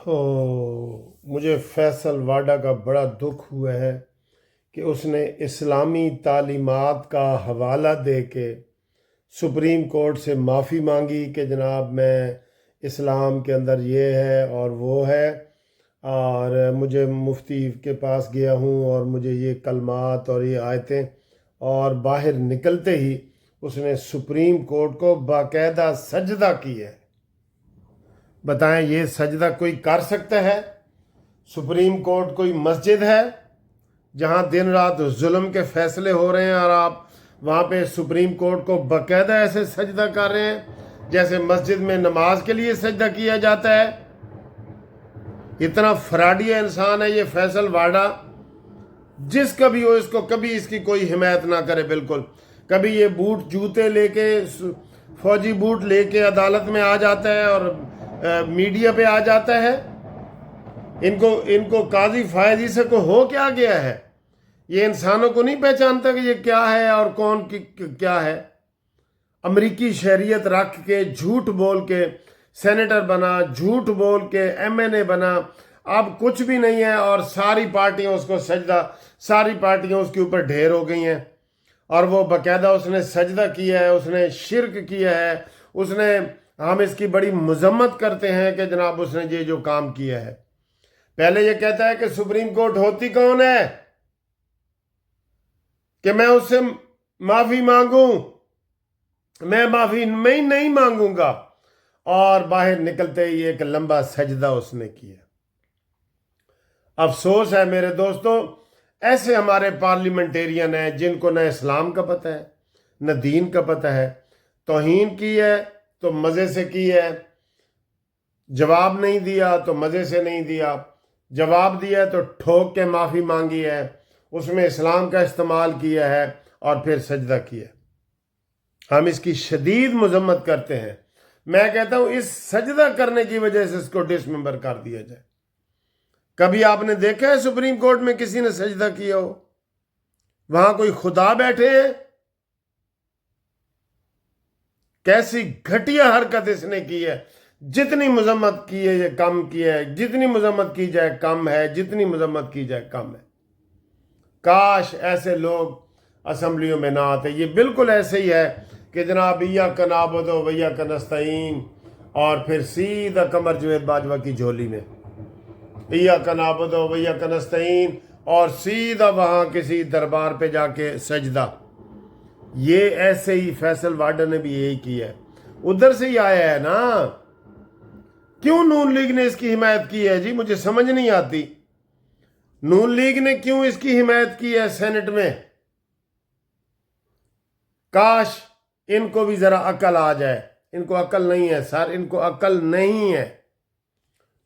مجھے فیصل واڈا کا بڑا دکھ ہوا ہے کہ اس نے اسلامی تعلیمات کا حوالہ دے کے سپریم کورٹ سے معافی مانگی کہ جناب میں اسلام کے اندر یہ ہے اور وہ ہے، اور مجھے مفتی کے پاس گیا ہوں اور مجھے یہ کلمات اور یہ آیتیں، اور باہر نکلتے ہی اس نے سپریم کورٹ کو باقاعدہ سجدہ کیا ہے۔ بتائیں یہ سجدہ کوئی کر سکتا ہے؟ سپریم کورٹ کوئی مسجد ہے جہاں دن رات ظلم کے فیصلے ہو رہے ہیں اور آپ وہاں پہ سپریم کورٹ کو باقاعدہ ایسے سجدہ کر رہے ہیں جیسے مسجد میں نماز کے لیے سجدہ کیا جاتا ہے؟ اتنا فراڈی انسان ہے یہ فیصل واڈا، جس کا بھی ہو اس کو کبھی اس کی کوئی حمایت نہ کرے۔ بالکل کبھی یہ بوٹ جوتے لے کے، فوجی بوٹ لے کے عدالت میں آ جاتا ہے اور میڈیا پہ آ جاتا ہے۔ ان کو قاضی فائز عیسی کو ہو کیا گیا ہے؟ یہ انسانوں کو نہیں پہچانتا کہ یہ کیا ہے اور کون کیا ہے۔ امریکی شہریت رکھ کے جھوٹ بول کے سینیٹر بنا، جھوٹ بول کے ایم این اے بنا، اب کچھ بھی نہیں ہے اور ساری پارٹیاں اس کو سجدہ، ساری پارٹیاں اس کے اوپر ڈھیر ہو گئی ہیں، اور وہ باقاعدہ اس نے سجدہ کیا ہے، اس نے شرک کیا ہے، اس نے، ہم اس کی بڑی مذمت کرتے ہیں کہ جناب اس نے یہ جو کام کیا ہے۔ پہلے یہ کہتا ہے کہ سپریم کورٹ ہوتی کون ہے کہ میں اس سے معافی مانگوں، میں معافی میں نہیں مانگوں گا، اور باہر نکلتے ہی ایک لمبا سجدہ اس نے کیا۔ افسوس ہے میرے دوستو، ایسے ہمارے پارلیمنٹیرین ہیں جن کو نہ اسلام کا پتہ ہے نہ دین کا پتہ ہے، توہین کی ہے تو مزے سے کی ہے، جواب نہیں دیا تو مزے سے نہیں دیا، جواب دیا تو ٹھوک کے معافی مانگی ہے، اس میں اسلام کا استعمال کیا ہے اور پھر سجدہ کیا۔ ہم اس کی شدید مذمت کرتے ہیں۔ میں کہتا ہوں اس سجدہ کرنے کی وجہ سے اس کو ڈس ممبر کر دیا جائے۔ کبھی آپ نے دیکھا ہے سپریم کورٹ میں کسی نے سجدہ کیا ہو؟ وہاں کوئی خدا بیٹھے ہیں؟ کیسی گھٹیا حرکت اس نے کی ہے۔ جتنی مذمت کی ہے یہ کم کی ہے، جتنی مذمت کی جائے کم ہے، جتنی مذمت کی جائے کم ہے۔ کاش ایسے لوگ اسمبلیوں میں نہ آتے۔ یہ بالکل ایسے ہی ہے کہ جناب ایاک نعبد و ایاک نستعین، اور پھر سیدھا قمر جوید باجوہ کی جھولی میں ایاک نعبد و ایاک نستعین، اور سیدھا وہاں کسی دربار پہ جا کے سجدہ۔ یہ ایسے ہی فیصل واڈا نے بھی یہی کیا ہے، ادھر سے ہی آیا ہے نا۔ کیوں نون لیگ نے اس کی حمایت کی ہے جی؟ مجھے سمجھ نہیں آتی، نون لیگ نے کیوں اس کی حمایت کی ہے سینٹ میں؟ کاش ان کو بھی ذرا عقل آ جائے۔ ان کو عقل نہیں ہے سر، ان کو عقل نہیں ہے۔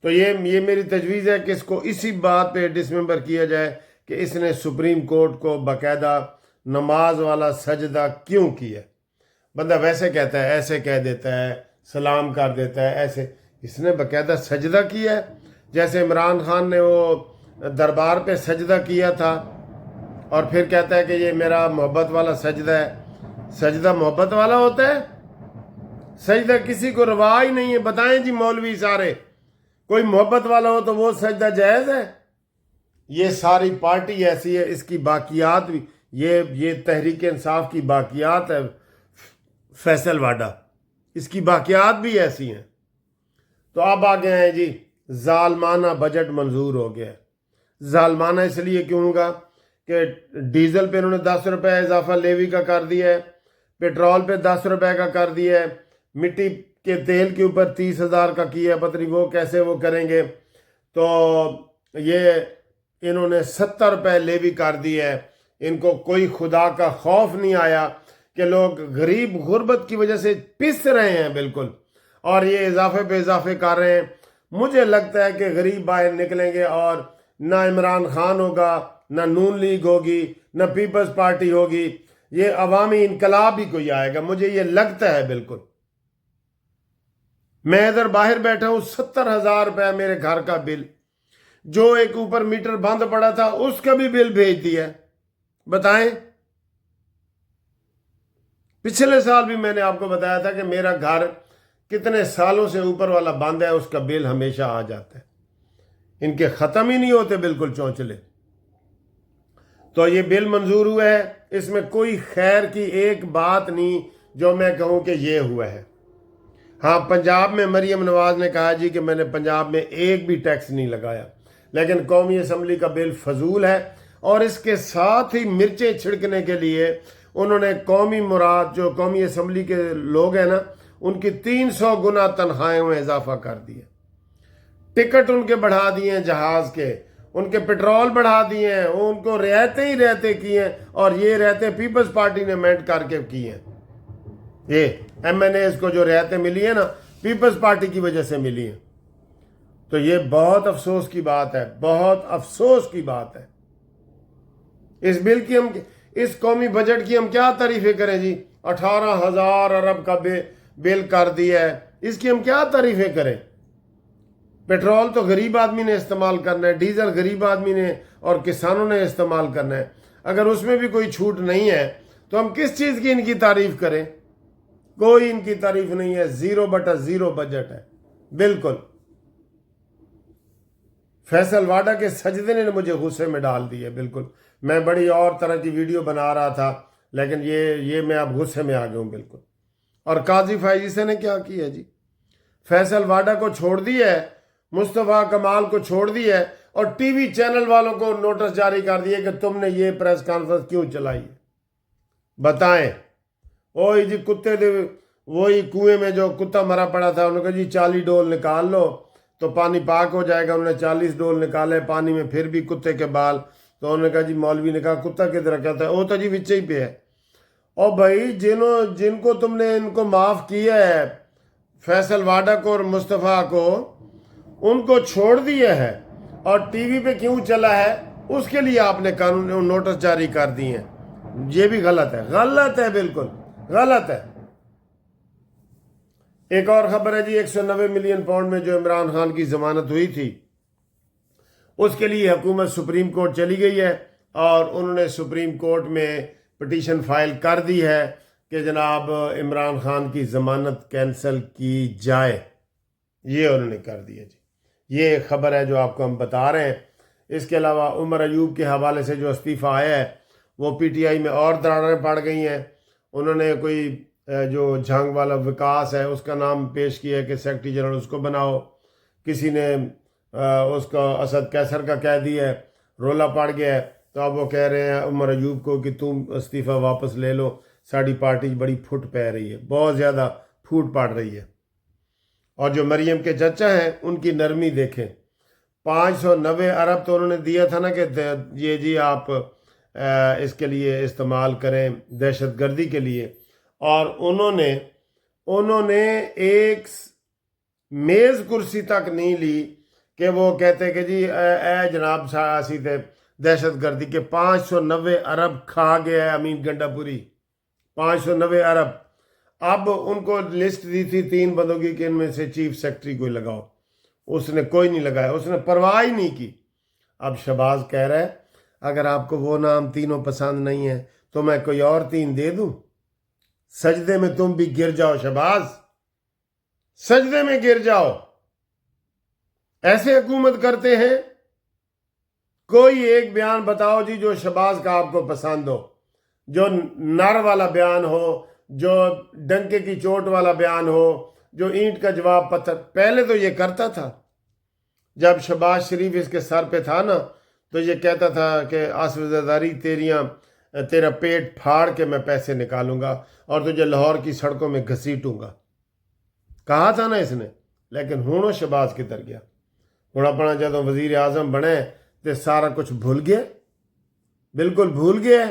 تو یہ میری تجویز ہے کہ اس کو اسی بات پہ ڈس ممبر کیا جائے کہ اس نے سپریم کورٹ کو باقاعدہ نماز والا سجدہ کیوں کیا۔ بندہ ویسے کہتا ہے، ایسے کہہ دیتا ہے، سلام کر دیتا ہے، ایسے، اس نے باقاعدہ سجدہ کیا ہے۔ جیسے عمران خان نے وہ دربار پہ سجدہ کیا تھا اور پھر کہتا ہے کہ یہ میرا محبت والا سجدہ ہے۔ سجدہ محبت والا ہوتا ہے؟ سجدہ کسی کو روا ہی نہیں ہے۔ بتائیں جی مولوی سارے، کوئی محبت والا ہو تو وہ سجدہ جائز ہے؟ یہ ساری پارٹی ایسی ہے، اس کی باقیات بھی، یہ تحریک انصاف کی باقیات ہے فیصل واڈا، اس کی باقیات بھی ایسی ہیں۔ تو اب آگے ہیں جی، ظالمانہ بجٹ منظور ہو گیا۔ ظالمانہ اس لیے کیوں ہوگا کہ ڈیزل پہ انہوں نے 10 روپے اضافہ لیوی کا کر دیا ہے، پیٹرول پہ 10 روپے کا کر دیا ہے، مٹی کے تیل کے اوپر 30,000 کا کیا ہے، پتہ نہیں وہ کیسے وہ کریں گے۔ تو یہ انہوں نے 70 روپے لیوی کر دی ہے۔ ان کو کوئی خدا کا خوف نہیں آیا کہ لوگ غریب غربت کی وجہ سے پس رہے ہیں بالکل، اور یہ اضافے پہ اضافے کر رہے ہیں۔ مجھے لگتا ہے کہ غریب باہر نکلیں گے اور نہ عمران خان ہوگا، نہ نون لیگ ہوگی، نہ پیپلز پارٹی ہوگی، یہ عوامی انقلاب ہی کوئی آئے گا، مجھے یہ لگتا ہے بالکل۔ میں ادھر باہر بیٹھا ہوں، 70,000 روپے میرے گھر کا بل، جو ایک اوپر میٹر بند پڑا تھا اس کا بھی بل بھیج دیا۔ بتائیں، پچھلے سال بھی میں نے آپ کو بتایا تھا کہ میرا گھر کتنے سالوں سے اوپر والا بند ہے، اس کا بل ہمیشہ آ جاتا ہے۔ ان کے ختم ہی نہیں ہوتے بالکل چونچلے. تو یہ بل منظور ہوا ہے. اس میں کوئی خیر کی ایک بات نہیں جو میں کہوں کہ یہ ہوا ہے. ہاں پنجاب میں مریم نواز نے کہا جی کہ میں نے پنجاب میں ایک بھی ٹیکس نہیں لگایا، لیکن قومی اسمبلی کا بل فضول ہے. اور اس کے ساتھ ہی مرچیں چھڑکنے کے لیے انہوں نے قومی مراد جو قومی اسمبلی کے لوگ ہیں نا ان کی 300 گنا تنخواہوں میں اضافہ کر دیا. ٹکٹ ان کے بڑھا دیے ہیں جہاز کے، ان کے پٹرول بڑھا دیے ہیں، ان کو رعایتیں ہی رہتے کی ہیں. اور یہ رعایتیں پیپلز پارٹی نے امینڈ کر کے کی ہیں. یہ ایم این ایز کو جو رعایتیں ملی ہیں نا پیپلز پارٹی کی وجہ سے ملی ہیں. تو یہ بہت افسوس کی بات ہے، بہت افسوس کی بات ہے. اس بل کی اس قومی بجٹ کی ہم کیا تعریفیں کریں جی؟ 18,000 ارب کا بل کر دیا ہے، اس کی ہم کیا تعریفیں کریں؟ پیٹرول تو غریب آدمی نے استعمال کرنا ہے، ڈیزل غریب آدمی نے اور کسانوں نے استعمال کرنا ہے. اگر اس میں بھی کوئی چھوٹ نہیں ہے تو ہم کس چیز کی ان کی تعریف کریں؟ کوئی ان کی تعریف نہیں ہے. 0/0 بجٹ ہے بالکل. فیصل واڈا کے سجدے نے مجھے غصے میں ڈال دیے. بالکل میں بڑی اور طرح کی ویڈیو بنا رہا تھا لیکن یہ میں اب غصے میں آ گیا ہوں بالکل. اور قاضی فائزی نے کیا کیا جی؟ فیصل واڈا کو چھوڑ دیا ہے، مصطفیٰ کمال کو چھوڑ دیا ہے اور ٹی وی چینل والوں کو نوٹس جاری کر دیے کہ تم نے یہ پریس کانفرنس کیوں چلائی ہے. بتائیں. وہی جی کتے وہی کنویں میں جو کتا مرا پڑا تھا انہوں نے کہا جی 40 ڈول نکال لو تو پانی پاک ہو جائے گا. انہوں نے 40 ڈول نکالے پانی میں، پھر بھی کتے کے بال. تو انہوں نے کہا جی مولوی نے کہا کتا کدھر کہتا ہے وہ تو جی وچے ہی پہ ہے. اور بھائی جن کو تم نے ان کو معاف کیا ہے فیصل واڈا کو اور مصطفیٰ کو، ان کو چھوڑ دیا ہے اور ٹی وی پہ کیوں چلا ہے اس کے لیے آپ نے قانون نوٹس جاری کر دیے ہیں. یہ بھی غلط ہے، غلط ہے، بالکل غلط ہے. ایک اور خبر ہے جی 190 ملین پاؤنڈ میں جو عمران خان کی ضمانت ہوئی تھی اس کے لیے حکومت سپریم کورٹ چلی گئی ہے اور انہوں نے سپریم کورٹ میں پٹیشن فائل کر دی ہے کہ جناب عمران خان کی ضمانت کینسل کی جائے. یہ انہوں نے کر دیا جی. یہ ایک خبر ہے جو آپ کو ہم بتا رہے ہیں. اس کے علاوہ عمر ایوب کے حوالے سے جو استعفیٰ آیا ہے وہ پی ٹی آئی میں اور دراڑیں پڑ گئی ہیں. انہوں نے کوئی جو جھانگ والا وکاس ہے اس کا نام پیش کیا ہے کہ سیکرٹری جنرل اس کو بناؤ. کسی نے اس کا اسد کیسر کا کہہ دیا ہے، رولا پڑ گیا ہے. تو اب وہ کہہ رہے ہیں عمر ایوب کو کہ تم استعفیٰ واپس لے لو، ساری پارٹی بڑی پھوٹ پہ رہی ہے، بہت زیادہ پھوٹ پڑ رہی ہے. اور جو مریم کے چچا ہیں ان کی نرمی دیکھیں. 590 ارب تو انہوں نے دیا تھا نا کہ یہ جی آپ اس کے لیے استعمال کریں دہشت گردی کے لیے، اور انہوں نے ایک میز کرسی تک نہیں لی کہ وہ کہتے کہ جی اے جناب سیاسی تھے دہشت گردی کے. 590 ارب کھا گیا ہے امین گنڈا پوری، 590 ارب. اب ان کو لسٹ دی تھی 3 بندوں کی کہ ان میں سے چیف سیکرٹری کو لگاؤ، اس نے کوئی نہیں لگایا، اس نے پرواہ ہی نہیں کی. اب شہباز کہہ رہا ہے اگر آپ کو وہ نام تینوں پسند نہیں ہے تو میں کوئی اور 3 دے دوں. سجدے میں تم بھی گر جاؤ شہباز، سجدے میں گر جاؤ. ایسے حکومت کرتے ہیں. کوئی ایک بیان بتاؤ جی جو شہباز کا آپ کو پسند ہو، جو نر والا بیان ہو، جو ڈنکے کی چوٹ والا بیان ہو، جو اینٹ کا جواب پتھر. پہلے تو یہ کرتا تھا، جب شہباز شریف اس کے سر پہ تھا نا تو یہ کہتا تھا کہ آسوزاداری تیرا پیٹ پھاڑ کے میں پیسے نکالوں گا اور تجھے لاہور کی سڑکوں میں گھسیٹوں گا، کہا تھا نا اس نے. لیکن ہوں شہباز کدھر گیا؟ ہوں اپنا جدوں وزیر اعظم بنے تو سارا کچھ بھول گیا، بالکل بھول گیا.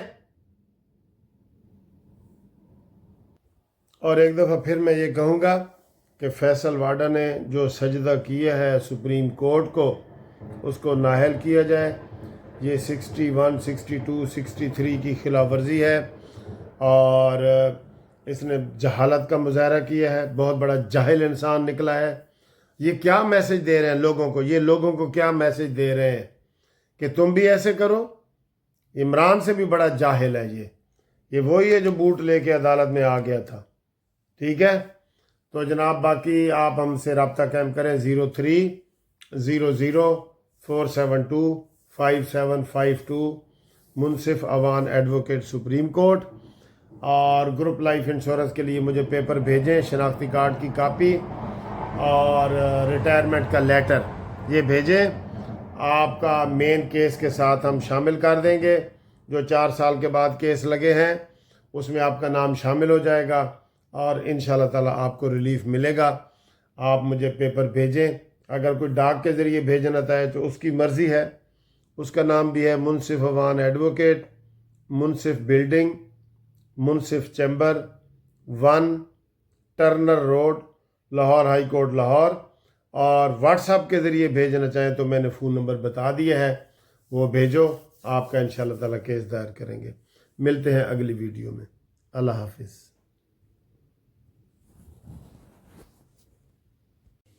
اور ایک دفعہ پھر میں یہ کہوں گا کہ فیصل واڈا نے جو سجدہ کیا ہے سپریم کورٹ کو اس کو نااہل کیا جائے. یہ 61, 62, 63 کی خلاف ورزی ہے اور اس نے جہالت کا مظاہرہ کیا ہے. بہت بڑا جاہل انسان نکلا ہے. یہ کیا میسج دے رہے ہیں لوگوں کو؟ یہ لوگوں کو کیا میسج دے رہے ہیں کہ تم بھی ایسے کرو؟ عمران سے بھی بڑا جاہل ہے یہ وہی ہے جو بوٹ لے کے عدالت میں آ گیا تھا. ٹھیک ہے تو جناب باقی آپ ہم سے رابطہ قائم کریں 0300 4752 منصف اوان ایڈوکیٹ سپریم کورٹ۔ اور گروپ لائف انشورنس کے لیے مجھے پیپر بھیجیں، شناختی کارڈ کی کاپی اور ریٹائرمنٹ کا لیٹر، یہ بھیجیں۔ آپ کا مین کیس کے ساتھ ہم شامل کر دیں گے، جو 4 سال کے بعد کیس لگے ہیں اس میں آپ کا نام شامل ہو جائے گا اور انشاءاللہ تعالی آپ کو ریلیف ملے گا۔ آپ مجھے پیپر بھیجیں، اگر کوئی ڈاک کے ذریعے بھیجنا ہے تو اس کی مرضی ہے۔ اس کا نام بھی ہے Munsif Awan advocate, Munsif building, Munsif chamber, 1 Turner road, Lahore high court Lahore. اور واٹس ایپ کے ذریعے بھیجنا چاہیں تو میں نے فون نمبر بتا دیا ہے، وہ بھیجو، آپ کا انشاءاللہ تعالی کیس دائر کریں گے۔ ملتے ہیں اگلی ویڈیو میں، اللہ حافظ۔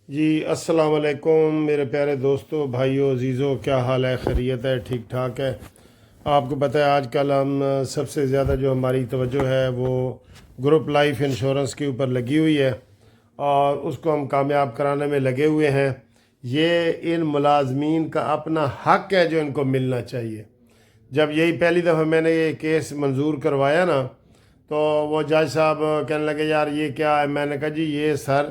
جی السلام علیکم میرے پیارے دوستو، بھائیو، عزیزو، کیا حال ہے؟ خیریت ہے؟ ٹھیک ٹھاک ہے؟ آپ کو پتہ ہے آج کل ہم سب سے زیادہ جو ہماری توجہ ہے وہ گروپ لائف انشورنس کے اوپر لگی ہوئی ہے اور اس کو ہم کامیاب کرانے میں لگے ہوئے ہیں۔ یہ ان ملازمین کا اپنا حق ہے جو ان کو ملنا چاہیے۔ جب یہی پہلی دفعہ میں نے یہ کیس منظور کروایا نا تو وہ جج صاحب کہنے لگے یار یہ کیا ہے؟ میں نے کہا جی یہ سر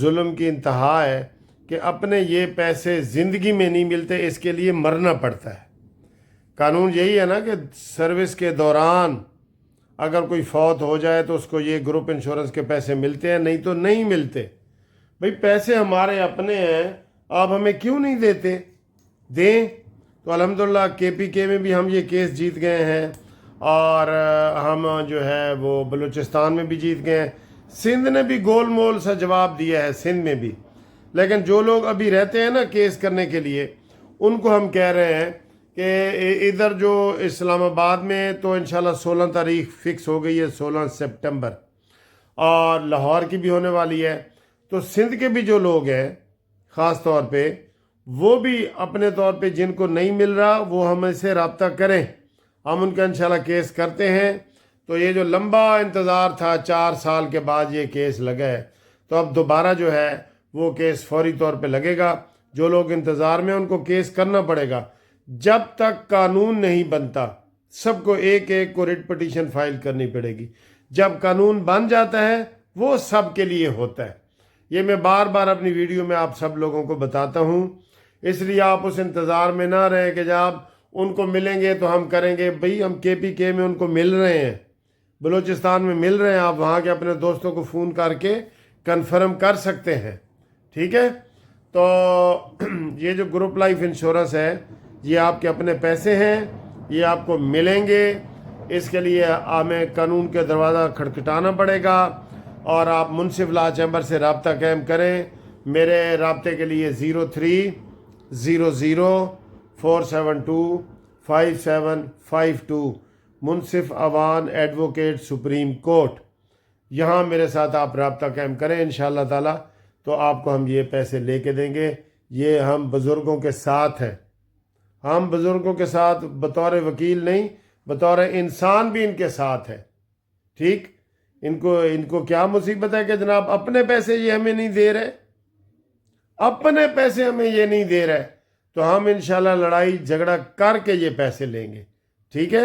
ظلم کی انتہا ہے کہ اپنے یہ پیسے زندگی میں نہیں ملتے، اس کے لیے مرنا پڑتا ہے۔ قانون یہی ہے نا کہ سروس کے دوران اگر کوئی فوت ہو جائے تو اس کو یہ گروپ انشورنس کے پیسے ملتے ہیں، نہیں تو نہیں ملتے۔ بھئی پیسے ہمارے اپنے ہیں، آپ ہمیں کیوں نہیں دیتے؟ دیں۔ تو الحمدللہ کے پی کے میں بھی ہم یہ کیس جیت گئے ہیں اور ہم جو ہے وہ بلوچستان میں بھی جیت گئے ہیں، سندھ نے بھی گول مول سا جواب دیا ہے، سندھ میں بھی۔ لیکن جو لوگ ابھی رہتے ہیں نا کیس کرنے کے لیے، ان کو ہم کہہ رہے ہیں کہ ادھر جو اسلام آباد میں تو انشاءاللہ 16 تاریخ فکس ہو گئی ہے، 16 سپٹمبر، اور لاہور کی بھی ہونے والی ہے۔ تو سندھ کے بھی جو لوگ ہیں خاص طور پہ، وہ بھی اپنے طور پہ جن کو نہیں مل رہا وہ ہمیں سے رابطہ کریں، ہم ان کا انشاءاللہ کیس کرتے ہیں۔ تو یہ جو لمبا انتظار تھا، 4 سال کے بعد یہ کیس لگا ہے، تو اب دوبارہ جو ہے وہ کیس فوری طور پہ لگے گا۔ جو لوگ انتظار میں ان کو کیس کرنا پڑے گا۔ جب تک قانون نہیں بنتا سب کو ایک ایک کو ریٹ پٹیشن فائل کرنی پڑے گی۔ جب قانون بن جاتا ہے وہ سب کے لیے ہوتا ہے۔ یہ میں بار بار اپنی ویڈیو میں آپ سب لوگوں کو بتاتا ہوں، اس لیے آپ اس انتظار میں نہ رہیں کہ جب ان کو ملیں گے تو ہم کریں گے۔ بھئی ہم کے پی کے میں ان کو مل رہے ہیں، بلوچستان میں مل رہے ہیں، آپ وہاں کے اپنے دوستوں کو فون کر کے کنفرم کر سکتے ہیں، ٹھیک ہے؟ تو یہ جو گروپ لائف انشورنس ہے یہ آپ کے اپنے پیسے ہیں، یہ آپ کو ملیں گے۔ اس کے لیے ہمیں قانون کے دروازہ کھٹکھٹانا پڑے گا اور آپ منصف لا چیمبر سے رابطہ قائم کریں۔ میرے رابطے کے لیے 030047255752 منصف اوان ایڈوکیٹ سپریم کورٹ، یہاں میرے ساتھ آپ رابطہ قائم کریں انشاءاللہ تعالی، تو آپ کو ہم یہ پیسے لے کے دیں گے۔ یہ ہم بزرگوں کے ساتھ ہیں، ہم بزرگوں کے ساتھ بطور وکیل نہیں، بطور انسان بھی ان کے ساتھ ہے، ٹھیک؟ ان کو کیا مصیبت ہے کہ جناب اپنے پیسے یہ ہمیں نہیں دے رہے، اپنے پیسے ہمیں یہ نہیں دے رہے، تو ہم انشاءاللہ لڑائی جھگڑا کر کے یہ پیسے لیں گے، ٹھیک ہے؟